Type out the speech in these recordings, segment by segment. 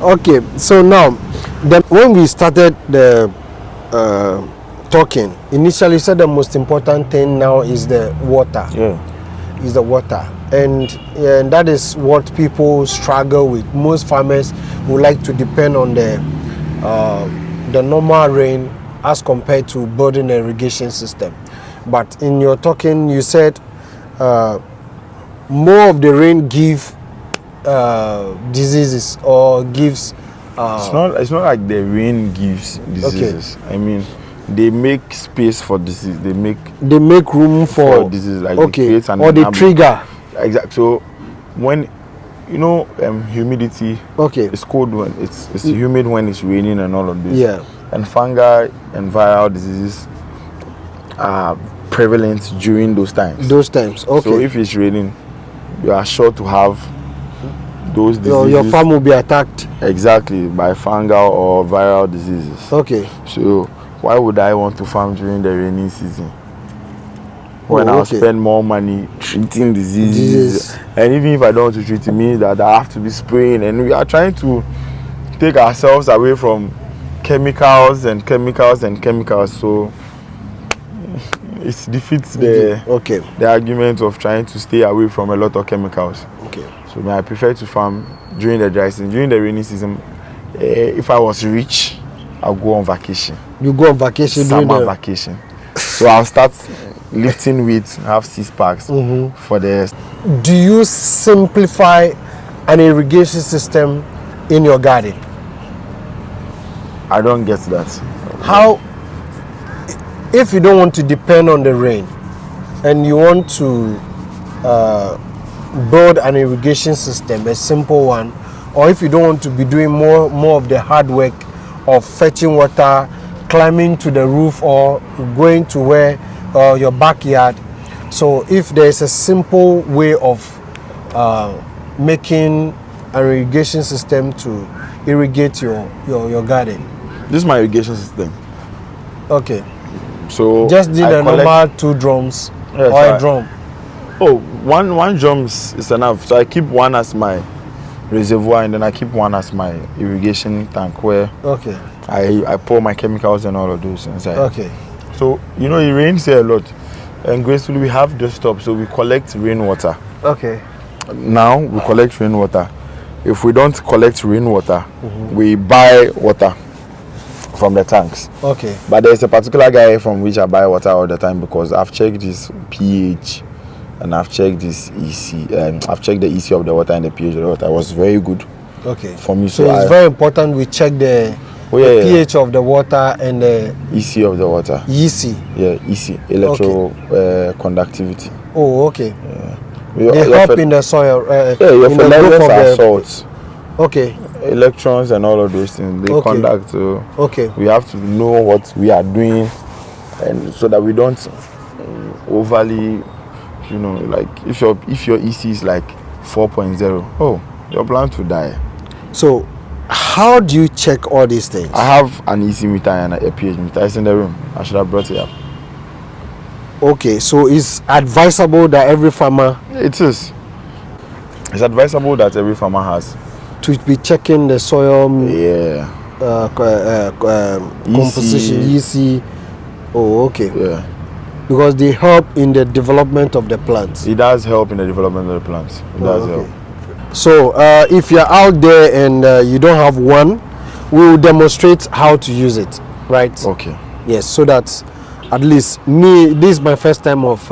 Okay, so now, when we started the talking, initially you said the most important thing now is the water. Yeah. Is the water, and that is what people struggle with. Most farmers would like to depend on the normal rain as compared to building an irrigation system. But in your talking, you said more of the rain give diseases or gives. It's not like the rain gives diseases. Okay. I mean, they make space for disease. They make room for disease. Like okay, or they trigger. Exactly. So when humidity. Okay. It's cold when it's humid when it's raining and all of this. Yeah. And fungi and viral diseases are prevalent during those times. Okay. So if it's raining, you are sure to have those diseases. Your farm will be attacked. Exactly, by fungal or viral diseases. Okay. So why would I want to farm during the rainy season when I'll spend more money treating diseases? And even if I don't want to treat it, means that I have to be spraying, and we are trying to take ourselves away from chemicals. So it defeats the argument of trying to stay away from a lot of chemicals. Okay. So I prefer to farm during the dry season. During the rainy season, if I was rich, I'll go on vacation. You go on vacation? Summer vacation. So I'll start lifting weights, have 6 packs for the... Do you simplify an irrigation system in your garden? I don't get that. How, if you don't want to depend on the rain and you want to build an irrigation system, a simple one, or if you don't want to be doing more of the hard work of fetching water, climbing to the roof, or going to where your backyard, so if there's a simple way of making an irrigation system to irrigate your garden. This is my irrigation system. Okay. So just did a normal 2 drums, yes, or a drum. Oh, one drum is enough. So I keep one as my reservoir, and then I keep one as my irrigation tank where I pour my chemicals and all of those inside. Okay. So it rains here a lot, and gracefully we have the stop, so we collect rainwater. Okay. Now we collect rainwater. If we don't collect rainwater, we buy water from the tanks. Okay. But there's a particular guy from which I buy water all the time, because I've checked his pH and I've checked this EC. I've checked the EC of the water and the pH of the water. It was very good. Okay. For me, so it's very important we check the pH of the water and the EC of the water. EC. Yeah, EC, conductivity. Oh, okay. Yeah. They help in the soil. Your fertilizers are salts. Okay. Electrons and all of those things, they conduct. So we have to know what we are doing, and so that we don't overly, like if your EC is like 4.0, your plant will die. So how do you check all these things? I have an EC meter and a pH meter. It's in the room. I should have brought it up. Okay, so it's advisable that every farmer... It is. It's advisable that every farmer has to be checking the soil composition, EC. Oh, okay. Yeah. Because they help in the development of the plants. It does help in the development of the plants. It does help. So if you're out there and you don't have one, we will demonstrate how to use it, right? Okay. Yes, so that at least this is my first time of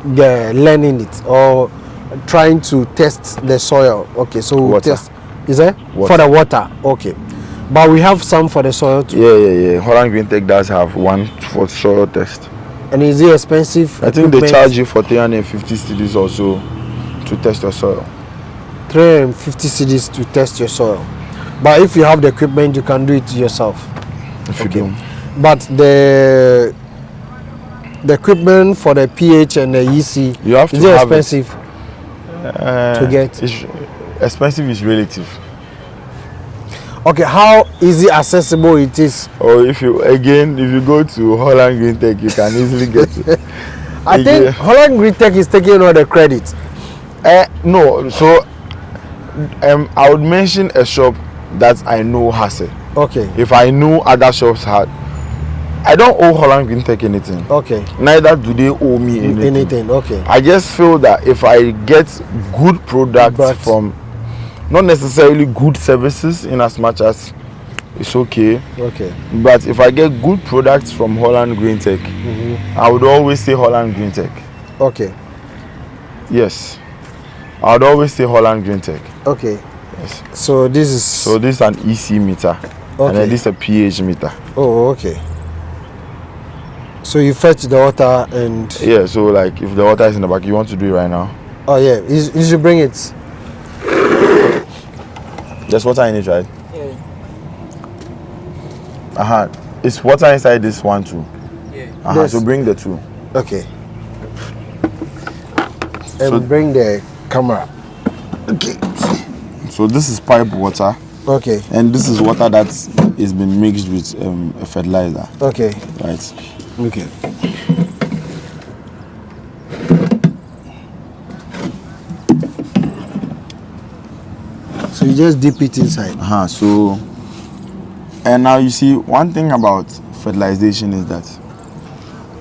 learning it or trying to test the soil. Okay, so we'll test. Is it for the water? Okay, but we have some for the soil too. Yeah. Holland Green Tech does have one for soil test. And is it expensive? I think they charge you for 350 cedis also to test your soil. 350 cedis to test your soil. But if you have the equipment, you can do it yourself. If you do. But the equipment for the pH and the EC, you have to is it expensive to get? Expensive is relative. Okay, how easy accessible it is? Or if you go to Holland Green Tech, you can easily get it. I think Holland Green Tech is taking all the credit. No, so I would mention a shop that I know has it. Okay. If I know other shops had, I don't owe Holland Green Tech anything. Okay. Neither do they owe me anything. Okay. I just feel that if I get good products from, not necessarily good services in as much as it's okay. Okay. But if I get good products from Holland Green Tech, I would always say Holland Green Tech. Okay. Yes. I would always say Holland Green Tech. Okay. Yes. So this is an EC meter. Okay. And then this is a pH meter. Oh, okay. So you fetch the water and... Yeah, so like if the water is in the back, you want to do it right now? Oh yeah, you should bring it. There's water in it, right? Yeah. It's water inside this one too? Yeah. So bring the two. Okay. And bring the camera. Okay. So this is pipe water. Okay. And this is water that is been mixed with a fertilizer. Okay. Right. Okay. So you just dip it inside. So, and now you see, one thing about fertilization is that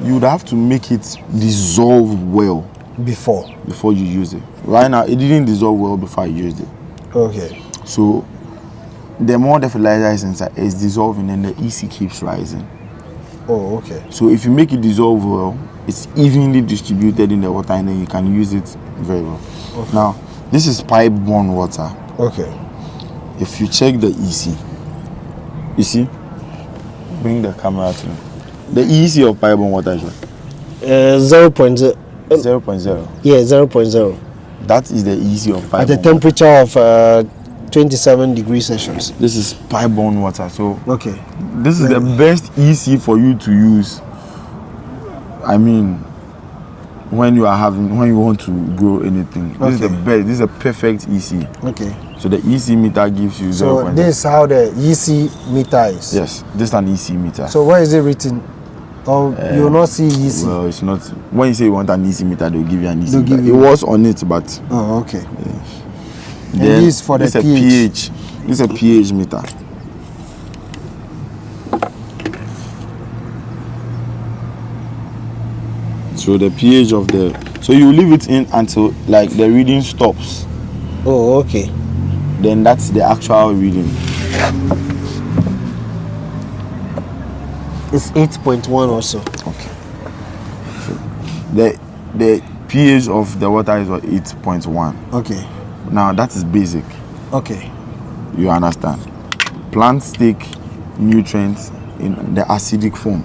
you would have to make it dissolve well before you use it. Right now, it didn't dissolve well before I used it. Okay. So, the more the fertilizer is inside, it's dissolving, and the EC keeps rising. Oh, okay. So if you make it dissolve well, it's evenly distributed in the water, and then you can use it very well. Okay. Now, this is pipe-borne water. Okay. If you check the EC, you see, bring the camera to me. The EC of pipe-borne water is what? 0.0. 0.0. Yeah, 0.0. That is the EC of pipe-borne at a temperature of 27 degrees Celsius. This is pipe-borne water. So okay, this is the best EC for you to use. I mean, when you want to grow anything. This is the best. This is a perfect EC. Okay. So the EC meter gives you 0.0. So this is how the EC meter is. Yes, this is an EC meter. So where is it written? Or you will not see EC. Well, it's not. When you say you want an EC meter, they'll give you an EC meter. It was on it, but. Oh, okay. Yeah. And this for the pH. This is a pH meter. So the pH of the, so you leave it in until like the reading stops. Oh, okay. Then that's the actual reading. It's 8.1 also. Okay. So the pH of the water is 8.1. Okay. Now that is basic. Okay. You understand? Plants take nutrients in the acidic form.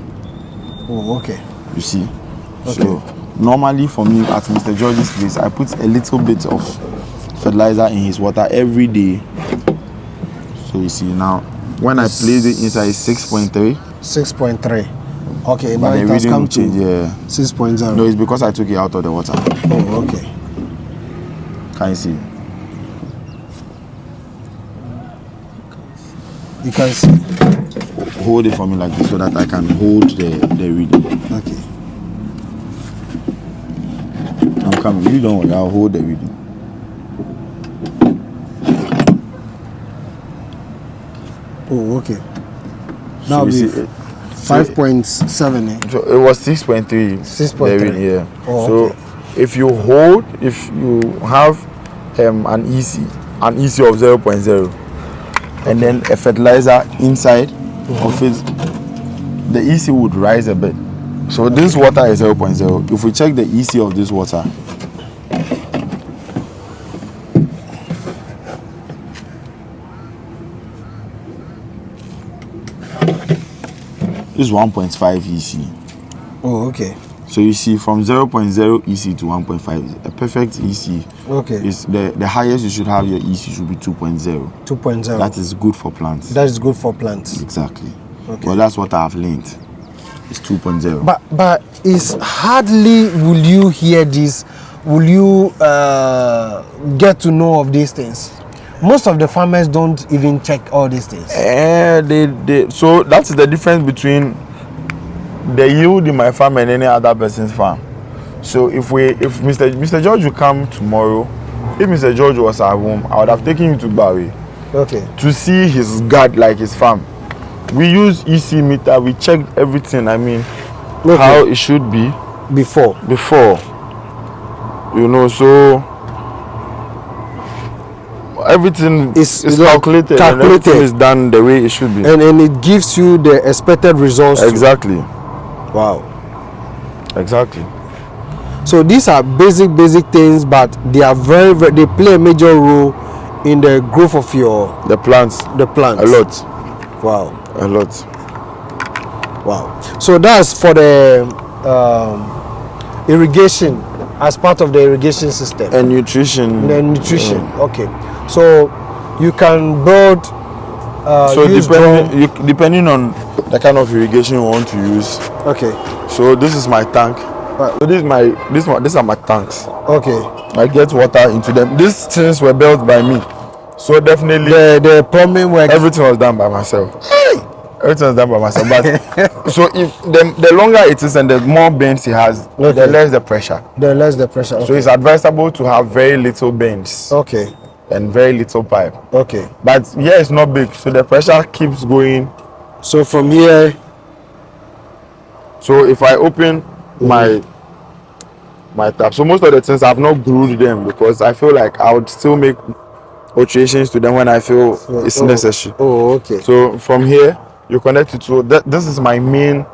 Oh, okay. You see? Okay. So normally for me at Mr. George's place, I put a little bit of fertilizer in his water every day. So you see now, when I place it inside, it's 6.3. 6.3. Okay, but now the it has come to 6.0. No, it's because I took it out of the water. Oh, okay. Can you see? You can see. Hold it for me like this so that I can hold the reading. Okay. I'm coming. You don't worry. I'll hold the reading. Oh, okay. So Now we see 5.7. So it was 6.3. 6.3. Yeah. Oh, so okay. if you have an EC of 0.0 and then a fertilizer inside of it, the EC would rise a bit. So this water is 0.0. If we check the EC of this water, this is 1.5 EC. Oh, okay. So you see, from 0.0 EC to 1.5, a perfect EC. Okay. Is the highest you should have your EC should be 2.0. 2.0. That is good for plants. That is good for plants. Exactly. Okay. Well, that's what I've learned. It's 2.0. But it's hardly will you hear this, will you get to know of these things. Most of the farmers don't even check all these things. So that's the difference between the yield in my farm and any other person's farm. So if Mr. George will come tomorrow if Mr. George was at home, I would have taken him to Barry. Okay. To see his guard, like his farm. We use EC meter, we checked everything, I mean, how it should be before. You know, so everything is calculated and everything is done the way it should be. And it gives you the expected results. Exactly. Wow. Exactly. So these are basic things, but they are very they play a major role in the growth of the plants. A lot. Wow. A lot. Wow. So that's for the irrigation, as part of the irrigation system. And nutrition. Okay. So you can build. So depending on the kind of irrigation you want to use. Okay. So this is my tank. So these are my tanks. Okay. I get water into them. These things were built by me. So definitely the plumbing work. Everything was done by myself. Everything was done by myself. But so if the longer it is and the more bends it has, the less the pressure. Okay. So it's advisable to have very little bends. Okay. And very little pipe. Okay. But here it's not big, so the pressure keeps going. So from here. So if I open my tap, so most of the things I've not glued them because I feel like I would still make alterations to them when I feel it's necessary. Oh, okay. So from here you connect it to this is my main.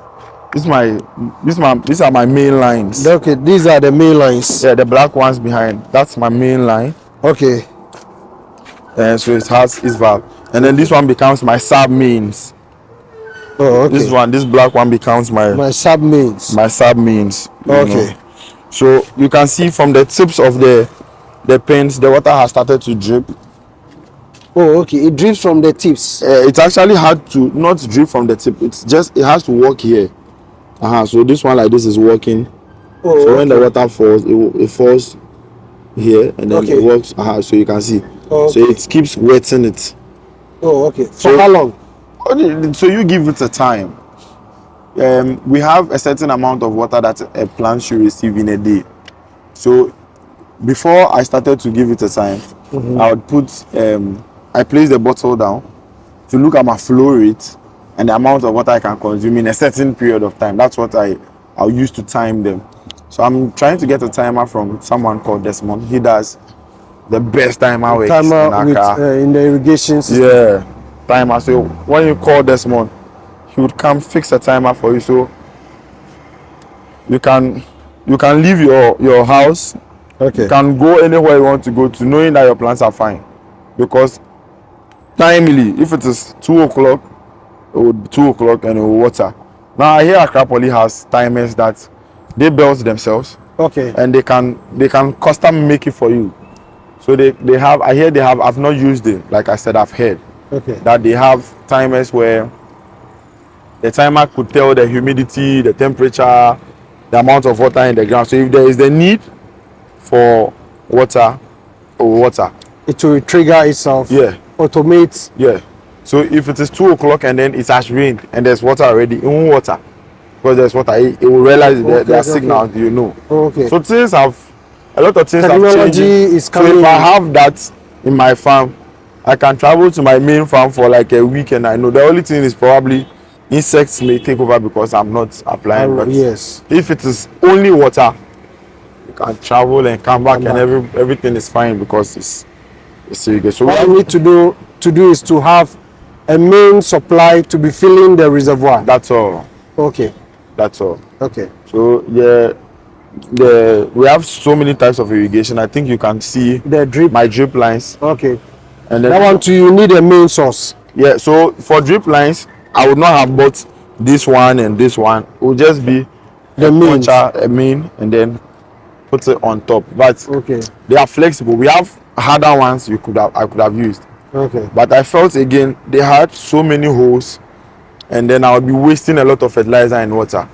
These are my main lines. Okay, these are the main lines. Yeah, the black ones behind. That's my main line. Okay. And so it has its valve, and then this one becomes my sub mains. Oh, okay. This black one becomes my sub mains. My sub mains. Okay. Know. So you can see from the tips of the pins, the water has started to drip. Oh, okay. It drips from the tips. It actually had to not drip from the tip. It has to work here. So this one like this is working. Oh, so when the water falls, it falls here and then it works. So you can see. Oh, so it keeps wetting it. Oh, okay. For how long? So you give it a time. We have a certain amount of water that a plant should receive in a day. So before I started to give it a time, I would put I place the bottle down to look at my flow rate and the amount of water I can consume in a certain period of time. That's what I'll use to time them. So I'm trying to get a timer from someone called Desmond. He does the best timer works in the irrigation system. Yeah, timer. So when you call Desmond, he would come fix a timer for you. So you can leave your house. Okay. You can go anywhere you want to go to, knowing that your plants are fine. Because timely, if it is 2 o'clock, it would be 2 o'clock and it will water. Now I hear Accra Poly has timers that they build themselves. Okay. And they can custom make it for you. So they have, I hear they have, I've not used it, like I said, I've heard. Okay. That they have timers where the timer could tell the humidity, the temperature, the amount of water in the ground. So if there is the need for water, it will trigger itself. Yeah. Automate. Yeah. So if it is 2 o'clock and then it has rained and there's water already, it won't water. Because there's water, it will realize there are signals, you know. Okay. So things have, a lot of things have changed. Is coming. So if I have that in my farm, I can travel to my main farm for like a week and I know the only thing is probably insects may take over because I'm not applying. But yes. If it is only water, you can travel and come back and everything is fine because it's irrigated. So what we need to do is to have a main supply to be filling the reservoir. That's all. Okay. That's all. Okay. So we have so many types of irrigation. I think you can see my drip lines. Okay. And then that one too, you need a main source. Yeah. So for drip lines, I would not have bought this one and this one. It will just be the main, and then put it on top. But they are flexible. We have harder ones I could have used. Okay. But I felt again they had so many holes, and then I would be wasting a lot of fertilizer and water.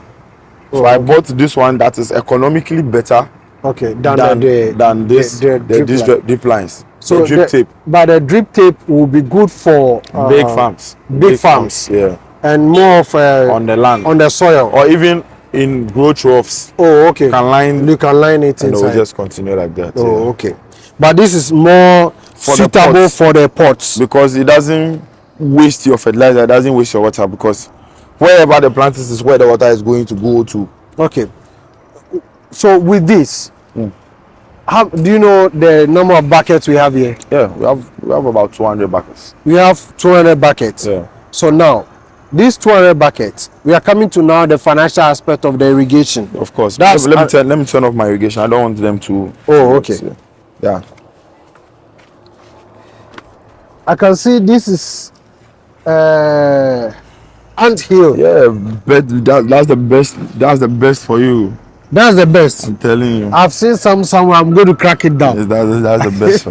So I bought this one that is economically better. Okay. Than this drip lines. So drip tape. But the drip tape will be good for big farms. Big farms. Yeah. And more of on the land, on the soil, or even in grow troughs. Oh, okay. You can line it and inside. it will just continue like that. Oh, okay. But this is more For the suitable pots. for the pots. Because it doesn't waste your fertilizer, it doesn't waste your water, because wherever the plant is where the water is going to go to. Okay. So with this, how do you know the number of buckets we have here? Yeah, we have about 200 buckets. We have 200 buckets. Yeah. So now, these 200 buckets, we are coming to now the financial aspect of the irrigation. Of course. That's Let me turn off my irrigation. I don't want them to. Oh, okay. Yeah. I can see this is ant hill. Yeah, but that's the best. That's the best for you. That's the best. I'm telling you. I've seen some somewhere. I'm going to crack it down. That's the best for you.